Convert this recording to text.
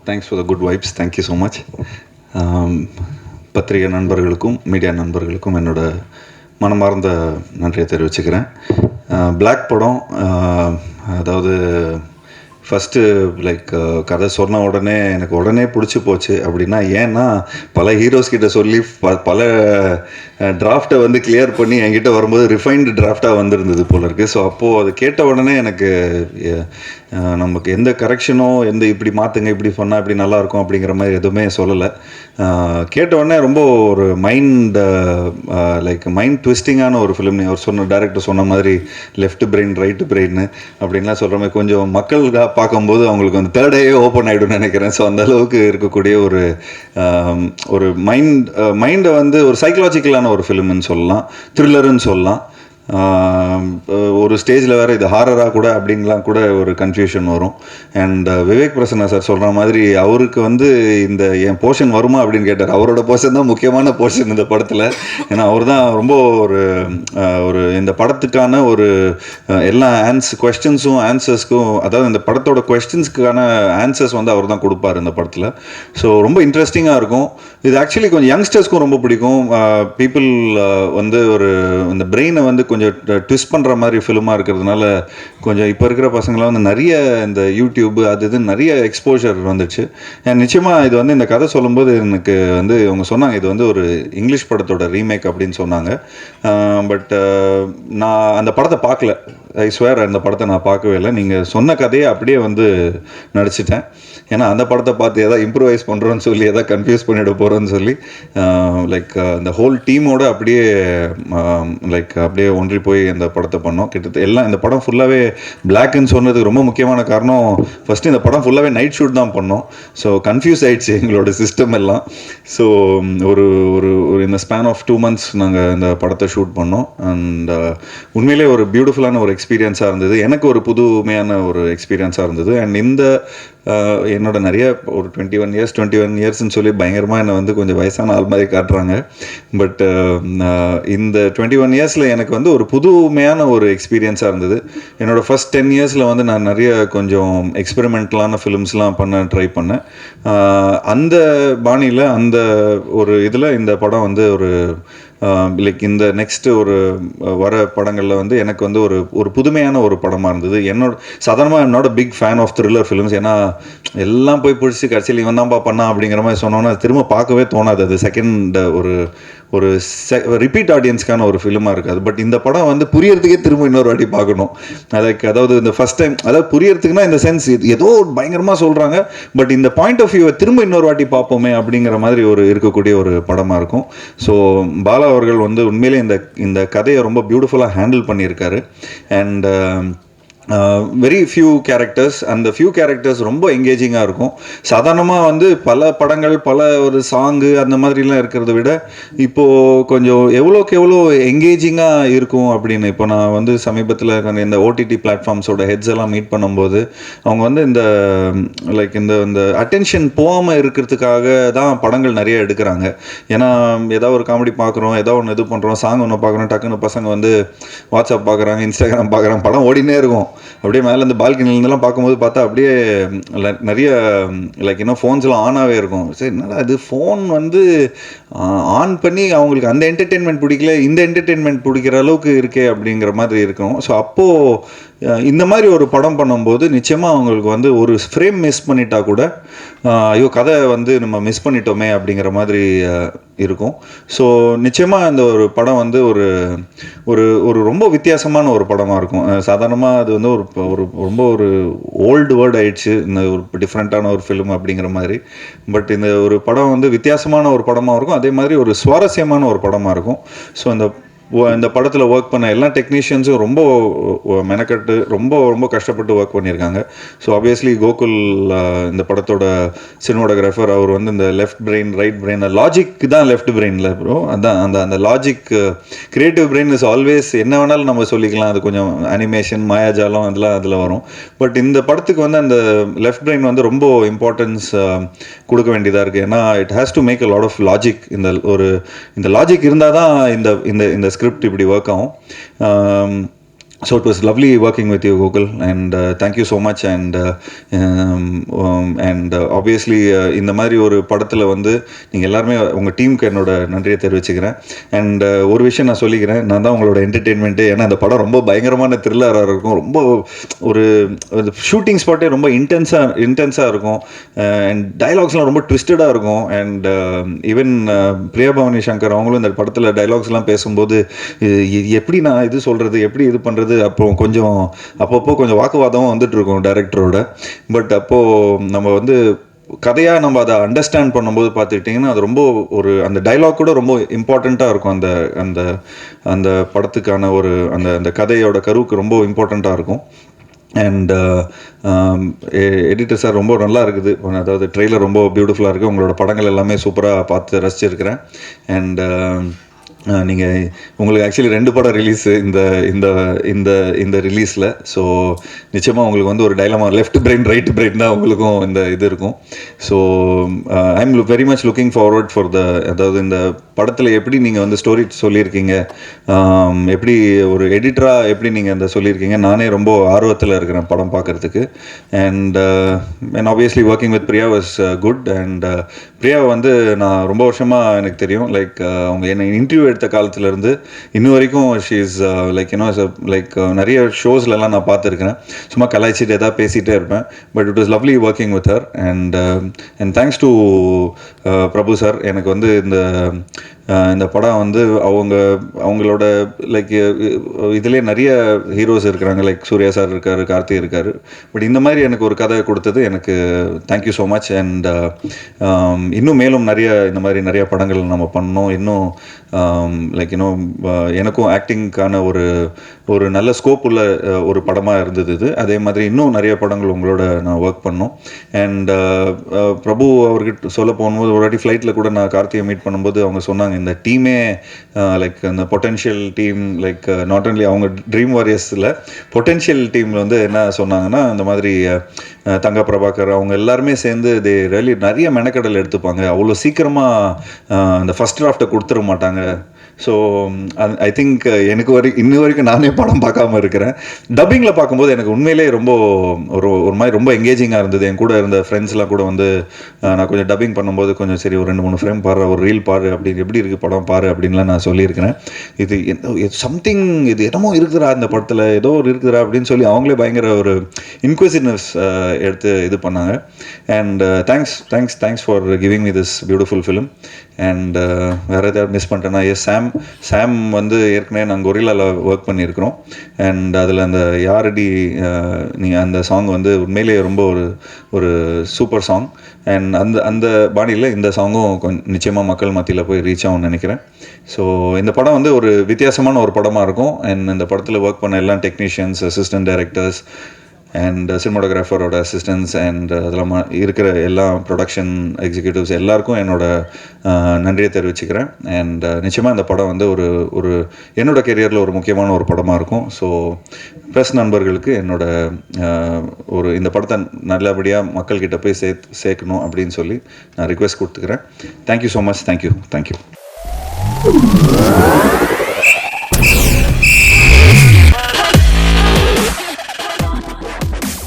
Thanks for the good vibes. Thank you so much. பத்திரிகை நண்பர்களுக்கும் media நண்பர்களுக்கும் என்னோட மனமார்ந்த நன்றியை தெரிவிச்சுக்கிறேன். பிளாக் படம், அதாவது ஃபஸ்ட்டு கதை சொன்ன உடனே எனக்கு உடனே பிடிச்சி போச்சு. அப்படின்னா ஏன்னா பல ஹீரோஸ் கிட்ட சொல்லி பல டிராஃப்டை வந்து கிளியர் பண்ணி என்கிட்ட வரும்போது ரிஃபைன்டு டிராஃப்டாக வந்திருந்தது போல இருக்குது. ஸோ அப்போது அது கேட்ட உடனே எனக்கு நமக்கு எந்த கரெக்ஷனோ இப்படி மாற்றுங்க, இப்படி சொன்னால் இப்படி நல்லாயிருக்கும் அப்படிங்கிற மாதிரி எதுவுமே சொல்லலை. கேட்ட உடனே ரொம்ப ஒரு மைண்ட் ட்விஸ்டிங்கான ஒரு ஃபிலிம். அவர் டேரக்டர் சொன்ன மாதிரி லெஃப்ட் பிரெயின் ரைட்டு பிரெயின் அப்படின்லாம் சொல்கிற மாதிரி கொஞ்சம் மக்களுக்காக பார்க்கும்போது அவங்களுக்கு வந்து தேர்ட் ஐயே ஓப்பன் ஆகிடும்னு நினைக்கிறேன். ஸோ அந்த அளவுக்கு இருக்கக்கூடிய ஒரு மைண்டை வந்து ஒரு சைக்கலாஜிக்கலான ஒரு ஃபிலிம்னு சொல்லலாம், த்ரில்லருன்னு சொல்லலாம். ஒரு ஸ்டேஜில் வேறு இது ஹாரராக கூட அப்படின்லாம் கூட ஒரு கன்ஃபியூஷன் வரும். அண்ட் விவேக் பிரசன்னா சார் சொல்கிற மாதிரி அவருக்கு வந்து என் போர்ஷன் வருமா அப்படின்னு கேட்டார். அவரோட போர்ஷன் தான் முக்கியமான போர்ஷன் இந்த படத்தில். ஏன்னா அவர் தான் ரொம்ப ஒரு இந்த படத்துக்கான ஒரு எல்லா கொஸ்டின்ஸும் ஆன்சர்ஸ்க்கும், அதாவது இந்த படத்தோட கொஸ்டின்ஸ்க்கான ஆன்சர்ஸ் வந்து அவர் தான் கொடுப்பார் இந்த படத்தில். ஸோ ரொம்ப இன்ட்ரெஸ்டிங்காக இருக்கும். இது ஆக்சுவலி கொஞ்சம் யங்ஸ்டர்ஸ்க்கும் ரொம்ப பிடிக்கும். பீப்புள் வந்து இந்த பிரெயினை வந்து கொஞ்சம் ட்விஸ்ட் பண்ணுற மாதிரி ஃபிலிமாக இருக்கிறதுனால கொஞ்சம் இப்போ இருக்கிற பசங்களாம் வந்து நிறைய இந்த யூடியூப் இது நிறைய எக்ஸ்போஷர் வந்துச்சு. நிச்சயமாக இது வந்து இந்த கதை சொல்லும்போது எனக்கு வந்து அவங்க சொன்னாங்க இது வந்து ஒரு இங்கிலீஷ் படத்தோட ரீமேக் அப்படின்னு சொன்னாங்க. பட் நான் அந்த படத்தை பார்க்கல. ஐ ஸ்வேர் அந்த படத்தை நான் பார்க்கவே இல்லை. நீங்கள் சொன்ன கதையை அப்படியே வந்து நடிச்சிட்டேன். ஏன்னா அந்த படத்தை பார்த்து எதாவது இம்ப்ரூவைஸ் பண்ணுறோன்னு சொல்லி எதாவது கன்ஃபியூஸ் பண்ணிவிட போகிறோன்னு சொல்லி அந்த ஹோல் டீமோடு அப்படியே அப்படியே ஒன்றி போய் இந்த படத்தை பண்ணோம். கிட்டத்தட்ட எல்லாம் இந்த படம் ஃபுல்லாகவே பிளாக்னு சொன்னதுக்கு ரொம்ப முக்கியமான காரணம், ஃபஸ்ட்டு இந்த படம் ஃபுல்லாகவே நைட் ஷூட் தான் பண்ணோம். ஸோ கன்ஃபியூஸ் ஆகிடுச்சு எங்களோட சிஸ்டம் எல்லாம். ஸோ ஒரு இந்த ஸ்பேன் ஆஃப் 2 months நாங்கள் இந்த படத்தை ஷூட் பண்ணோம். அண்ட் உண்மையிலே ஒரு பியூட்டிஃபுல்லான ஒரு எக்ஸ்பீரியன்ஸாக இருந்தது. எனக்கு ஒரு புதுமையான ஒரு எக்ஸ்பீரியன்ஸாக இருந்தது. அண்ட் என்னோட நிறைய ஒரு 21 இயர்ஸ்ன்னு சொல்லி பயங்கரமாக என்னை வந்து கொஞ்சம் வயசான ஆள் மாதிரி காட்டுறாங்க. பட் இந்த 21 இயர்ஸில் எனக்கு வந்து ஒரு புதுமையான ஒரு எக்ஸ்பீரியன்ஸாக இருந்தது. என்னோடய ஃபஸ்ட் 10 இயர்ஸில் வந்து நான் நிறைய கொஞ்சம் எக்ஸ்பெரிமெண்டலான ஃபிலிம்ஸ்லாம் ட்ரை பண்ணேன். அந்த பாணியில் அந்த ஒரு இதில் இந்த படம் வந்து ஒரு இந்த நெக்ஸ்ட்டு ஒரு வர படங்களில் வந்து எனக்கு வந்து ஒரு புதுமையான ஒரு படமாக இருந்தது. சாதாரணமாக big fan of thriller films. ஏன்னா எல்லாம் போய் பிடிச்சி கடைசியில் இவன் தான்ப்பா பண்ணா அப்படிங்கிற மாதிரி சொன்னோன்னா திரும்ப பார்க்கவே தோணாது. அது செகண்ட் ஒரு ரிப்பீட் ஆடியன்ஸ்க்கான ஒரு ஃபிலிமாக இருக்காது. பட் இந்த படம் வந்து புரியறதுக்கே திரும்ப இன்னொரு வாட்டி பார்க்கணும். அதாவது இந்த ஃபஸ்ட் டைம், அதாவது புரியறதுக்குன்னா இந்த சென்ஸ் ஏதோ பயங்கரமாக சொல்கிறாங்க, பட் இந்த பாயிண்ட் ஆஃப் வியூவை திரும்ப இன்னொரு வாட்டி பார்ப்போமே அப்படிங்கிற மாதிரி இருக்கக்கூடிய ஒரு படமாக இருக்கும். ஸோ பாலா அவர்கள் வந்து உண்மையிலே இந்த கதையை ரொம்ப பியூட்டிஃபுல்லாக ஹேண்டில் பண்ணியிருக்காரு. அண்ட் வெரி ஃபியூ கேரக்டர்ஸ், அந்த ஃபியூ கேரக்டர்ஸ் ரொம்ப எங்கேஜிங்காக இருக்கும். சாதாரணமாக வந்து பல படங்கள் ஒரு சாங்கு அந்த மாதிரிலாம் இருக்கிறத விட இப்போது கொஞ்சம் எவ்வளோக்கு எவ்வளோ எங்கேஜிங்காக இருக்கும் அப்படின்னு. இப்போ நான் வந்து சமீபத்தில் இந்த ஓடிடி பிளாட்ஃபார்ம்ஸோட ஹெட்ஸ் எல்லாம் மீட் பண்ணும்போது அவங்க வந்து இந்த அட்டென்ஷன் போகாமல் இருக்கிறதுக்காக தான் படங்கள் நிறைய எடுக்கிறாங்க. ஏன்னா ஏதாவது ஒரு காமெடி பார்க்குறோம், ஏதோ ஒன்று இது பண்ணுறோம், சாங் ஒன்று பார்க்குறோம், டக்குன்னு பசங்க வந்து வாட்ஸ்அப் பார்க்குறாங்க, இன்ஸ்டாகிராம் பார்க்குறாங்க, படம் ஓடினே இருக்கும். அப்படியே மேலே இந்த பால்கனிலேருந்துலாம் பார்க்கும்போது பார்த்தா அப்படியே நிறைய ஃபோன்ஸ்லாம் ஆனாகவே இருக்கும். சரி, என்னடா இது ஃபோன் வந்து ஆன் பண்ணி அவங்களுக்கு அந்த என்டர்டெயின்மெண்ட் பிடிக்கல, இந்த என்டர்டெயின்மெண்ட் பிடிக்கிற அளவுக்கு இருக்கே அப்படிங்கிற மாதிரி இருக்கும். ஸோ அப்போது இந்த மாதிரி ஒரு படம் பண்ணும்போது நிச்சயமாக அவங்களுக்கு வந்து ஒரு ஃப்ரேம் மிஸ் பண்ணிட்டா கூட ஐயோ கதை வந்து நம்ம மிஸ் பண்ணிட்டோமே அப்படிங்கிற மாதிரி இருக்கும். ஸோ நிச்சயமாக இந்த ஒரு படம் வந்து ஒரு ரொம்ப வித்தியாசமான ஒரு படமாக இருக்கும். சாதாரணமாக அது வந்து ரொம்ப ஓல்டு வேர்ட் ஆயிடுச்சு இந்த ஒரு டிஃப்ரெண்ட்டான ஒரு ஃபிலிம் அப்படிங்கிற மாதிரி. பட் இந்த ஒரு படம் வந்து வித்தியாசமான ஒரு படமாக இருக்கும், அதே மாதிரி ஒரு சுவாரஸ்யமான ஒரு படமாக இருக்கும். ஸோ இந்த படத்தில் ஒர்க் பண்ண எல்லா டெக்னீஷியன்ஸும் ரொம்ப மெனக்கட்டு ரொம்ப கஷ்டப்பட்டு ஒர்க் பண்ணியிருக்காங்க. ஸோ ஆப்வியஸ்லி கோகுல் இந்த படத்தோட சினிமாட்டோகிராஃபர், அவர் வந்து இந்த left brain right brain logic தான் லெஃப்ட் பிரெயினில் ப்ரோ. அதான் அந்த logic creative brain is always என்ன வேணாலும் நம்ம சொல்லிக்கலாம். அது கொஞ்சம் அனிமேஷன் மாயாஜாலம் அதெல்லாம் அதில் வரும். பட் இந்த படத்துக்கு வந்து அந்த லெஃப்ட் பிரெயின் வந்து ரொம்ப இம்பார்ட்டன்ஸ் கொடுக்க வேண்டியதாக இருக்குது. ஏன்னா it has to make a lot of logic. இந்த லாஜிக் இருந்தால் தான் இந்த ஸ்கிரிப்ட் இப்படி ஒர்க் ஆகும். So it was lovely working with you, Gokul, and thank you so much. And obviously இந்த மாதிரி ஒரு படத்தில் வந்து நீங்கள் எல்லாருமே உங்கள் டீமுக்கு என்னோட நன்றியை தெரிவிச்சுக்கிறேன். அண்ட் ஒரு விஷயம் நான் சொல்லிக்கிறேன், நான் தான் உங்களோட என்டர்டெயின்மெண்ட்டு. ஏன்னா அந்த படம் ரொம்ப பயங்கரமான த்ரில்லராக இருக்கும், ரொம்ப ஒரு ஷூட்டிங் ஸ்பாட்டே ரொம்ப இன்டென்ஸாக இருக்கும், அண்ட் டைலாக்ஸ்லாம் ரொம்ப ட்விஸ்டடாக இருக்கும். அண்ட் ஈவன் பிரியா பவானி சங்கர் அவங்களும் இந்த படத்தில் டைலாக்ஸ்லாம் பேசும்போது எப்படி நான் இது சொல்கிறது, எப்படி இது பண்ணுறது, அப்புறம் கொஞ்சம் அப்பப்போ கொஞ்சம் வாக்குவாதமும் வந்துட்டு இருக்கும் டைரக்டரோட. பட் அப்போது நம்ம வந்து கதையாக நம்ம அதை அண்டர்ஸ்டாண்ட் பண்ணும்போது பார்த்துக்கிட்டிங்கன்னா அது ரொம்ப ஒரு அந்த டைலாக் கூட ரொம்ப இம்பார்ட்டண்ட்டாக இருக்கும். அந்த அந்த அந்த படத்துக்கான ஒரு அந்த அந்த கதையோட கருவுக்கு ரொம்ப இம்பார்ட்டண்ட்டாக இருக்கும். அண்ட் எடிட்டர் சார் ரொம்ப நல்லா இருக்குது, அதாவது ட்ரெய்லர் ரொம்ப பியூட்டிஃபுல்லாக இருக்குது. உங்களோட படங்கள் எல்லாமே சூப்பராக பார்த்து ரசிச்சிருக்கிறேன். அண்ட் நீங்கள் உங்களுக்கு ஆக்சுவலி 2 படம் ரிலீஸு இந்த இந்த இந்த இந்த ரிலீஸில். ஸோ நிச்சயமாக உங்களுக்கு வந்து ஒரு dilemma, left brain right brain தான் உங்களுக்கும் இந்த இது இருக்கும். So I am very much looking forward for அதாவது இந்த படத்தில் எப்படி நீங்கள் வந்து ஸ்டோரி சொல்லியிருக்கீங்க, எப்படி ஒரு எடிட்டராக எப்படி நீங்கள் அந்த சொல்லியிருக்கீங்க, நானே ரொம்ப ஆர்வத்தில் இருக்கிறேன் படம் பார்க்குறதுக்கு. And obviously working with Priya was good. And Priya வந்து நான் ரொம்ப வருஷமாக எனக்கு தெரியும், லைக் அவங்க என்னை இன்டர்வியூ எடுத்த காலத்துலேருந்து இன்னும் வரைக்கும் ஷீ இஸ் லைக் லைக் நிறைய ஷோஸ்லலாம் நான் பார்த்துருக்கிறேன். சும்மா கலாய்ச்சிட்டு எதாவது பேசிகிட்டே இருப்பேன். But it was lovely working with her. And thanks to Prabhu sir. எனக்கு வந்து இந்த படம் வந்து அவங்களோட லைக் இதிலே நிறைய ஹீரோஸ் இருக்கிறாங்க, லைக் சூர்யா சார் இருக்கார், கார்த்தி இருக்கார். பட் இந்த மாதிரி எனக்கு ஒரு கதை கொடுத்தது எனக்கு தேங்க்யூ ஸோ மச். அண்ட் இன்னும் மேலும் இந்த மாதிரி நிறைய படங்கள் நம்ம பண்ணோம். இன்னும் லைக் எனக்கும் ஆக்டிங்க்கான ஒரு நல்ல ஸ்கோப் உள்ள ஒரு படமாக இருந்தது இது. அதே மாதிரி இன்னும் நிறைய படங்கள் உங்களோட நான் ஒர்க் பண்ணோம். அண்ட் பிரபு அவர்கிட்ட சொல்ல போகும்போது ஒரு வாட்டி ஃப்ளைட்டில் கூட நான் கார்த்தியை மீட் பண்ணும்போது அவங்க சொன்னாங்க, இந்த டீமே லைக் அந்த potential team, like not only அவங்க ட்ரீம் வாரியர்ஸில் பொட்டென்ஷியல் டீமில் வந்து என்ன சொன்னாங்கன்னா, இந்த மாதிரி தங்கா பிரபாகர் அவங்க எல்லாருமே சேர்ந்து நிறைய மெனக்கடல் எடுத்துப்பாங்க, அவ்வளோ சீக்கிரமாக அந்த ஃபஸ்ட் டிராஃப்டை கொடுத்துட மாட்டாங்க. ஸோ ஐ திங்க் எனக்கு இன்னி வரைக்கும் நானே படம் பார்க்காம இருக்கிறேன். டப்பிங்கில் பார்க்கும்போது எனக்கு உண்மையிலே ரொம்ப ஒரு மாதிரி ரொம்ப எங்கேஜிங்காக இருந்தது. என் கூட இருந்த ஃப்ரெண்ட்ஸ்லாம் கூட வந்து நான் கொஞ்சம் டப்பிங் பண்ணும்போது கொஞ்சம் சரி ஒரு 2-3 ஃப்ரேம் பாரு, ஒரு ரீல் பாரு, அப்படி எப்படி இருக்குது படம் பாரு அப்படின்லாம் நான் சொல்லியிருக்கிறேன். இது சம்திங் இது என்னமோ இருக்குதுரா இந்த படத்தில், ஏதோ ஒரு இருக்குதுரா அப்படின்னு சொல்லி அவங்களே பயங்கர ஒரு இன்க்விசிவ்னஸ் எடுத்து இது பண்ணாங்க. And thanks for giving me this beautiful film. And வேறு ஏதாவது மிஸ் பண்ணிட்டேன்னா, சாம் வந்து ஏற்கனவே நாங்கள் கொரில்லாவில் ஒர்க் பண்ணியிருக்கிறோம். அண்ட் அதில் அந்த யாரடி நீங்கள் அந்த சாங் வந்து உண்மையிலேயே ரொம்ப ஒரு சூப்பர் சாங். அண்ட் அந்த பாணியில் இந்த சாங்கும் நிச்சயமாக மக்கள் மத்தியில் போய் ரீச் ஆகும்னு நினைக்கிறேன். ஸோ இந்த படம் வந்து ஒரு வித்தியாசமான ஒரு படமாக இருக்கும். அண்ட் இந்த படத்தில் ஒர்க் பண்ண எல்லா டெக்னீஷியன்ஸ், அசிஸ்டன்ட் டைரக்டர்ஸ் அண்ட் சினிமாட்டோகிராஃபரோட அசிஸ்டன்ஸ் அண்ட் அதில் இருக்கிற எல்லா ப்ரொடக்ஷன் எக்ஸிக்யூட்டிவ்ஸ் எல்லாருக்கும் என்னோட நன்றியை தெரிவிச்சுக்கிறேன். அண்ட் நிச்சயமாக இந்த படம் வந்து ஒரு என்னோட கெரியரில் ஒரு முக்கியமான ஒரு படமாக இருக்கும். ஸோ ப்ரெஸ் நண்பர்களுக்கு என்னோட இந்த படத்தை நல்லபடியாக மக்கள்கிட்ட போய் சேர்க்கணும் அப்படின்னு சொல்லி நான் ரிக்வெஸ்ட் கொடுத்துக்கிறேன். Thank you so much. தேங்க்யூ.